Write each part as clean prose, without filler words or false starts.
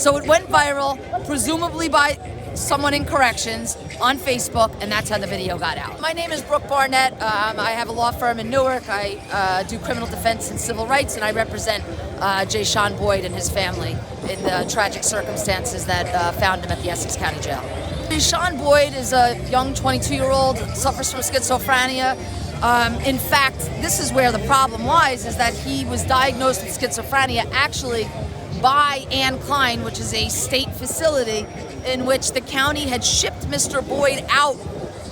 So it went viral, presumably by someone in corrections on Facebook, and that's how the video got out. My name is Brooke Barnett. I have a law firm in Newark. I do criminal defense and civil rights, and I represent Jayshawn Boyd and his family in the tragic circumstances that found him at the Essex County Jail. Jayshawn Boyd is a young 22-year-old, suffers from schizophrenia. In fact, this is where the problem lies, is that he was diagnosed with schizophrenia actually by Anne Klein, which is a state facility in which the county had shipped Mr. Boyd out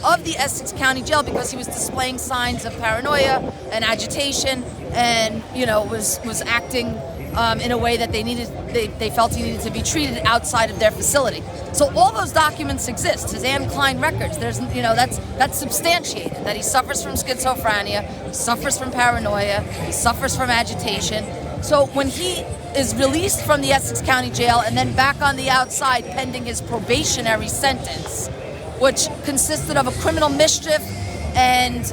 of the Essex County Jail because he was displaying signs of paranoia and agitation, and was acting in a way that they felt he needed to be treated outside of their facility. So all those documents exist, his Anne Klein records. There's that's substantiated that he suffers from schizophrenia, he suffers from paranoia, he suffers from agitation. So when he is released from the Essex County Jail and then back on the outside pending his probationary sentence, which consisted of a criminal mischief and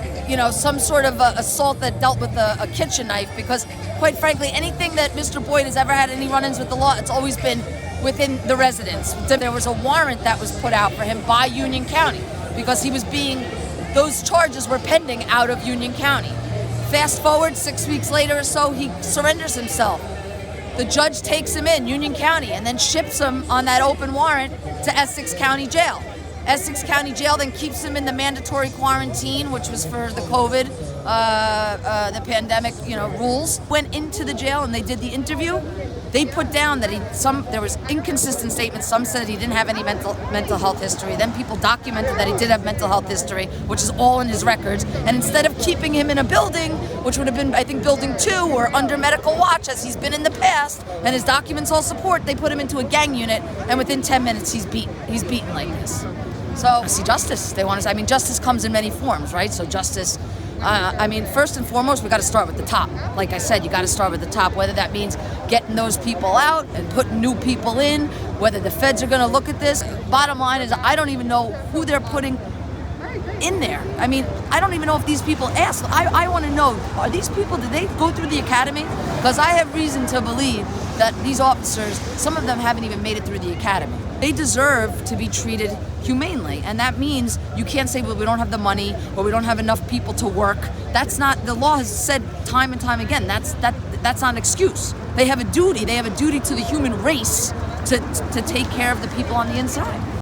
some sort of assault that dealt with a kitchen knife, because quite frankly anything that Mr. Boyd has ever had any run-ins with the law, it's always been within the residence. There was a warrant that was put out for him by Union County because those charges were pending out of Union County. Fast forward 6 weeks later or so, he surrenders himself. The judge takes him in, Union County, and then ships him on that open warrant to Essex County Jail. Essex County Jail then keeps him in the mandatory quarantine, which was for the COVID, the pandemic, rules. Went into the jail and they did the interview. They put down that there was inconsistent statements. Some said he didn't have any mental health history. Then people documented that he did have mental health history, which is all in his records. And instead of keeping him in a building, which would have been, I think, building 2 or under medical watch, as he's been in the past, and his documents all support, they put him into a gang unit, and within 10 minutes he's beaten like this. So, see, justice, they want to, justice comes in many forms, right? So justice, first and foremost, we got to start with the top. Like I said, you got to start with the top, whether that means getting those people out and putting new people in, whether the feds are going to look at this. Bottom line is, I don't even know who they're putting in there. I don't even know if these people ask. I want to know, are these people, did they go through the academy? Because I have reason to believe that these officers, some of them haven't even made it through the academy. They deserve to be treated humanely, and that means you can't say, well, we don't have the money or we don't have enough people to work. That's not, the law has said time and time again, that's not an excuse. They have a duty to the human race to take care of the people on the inside.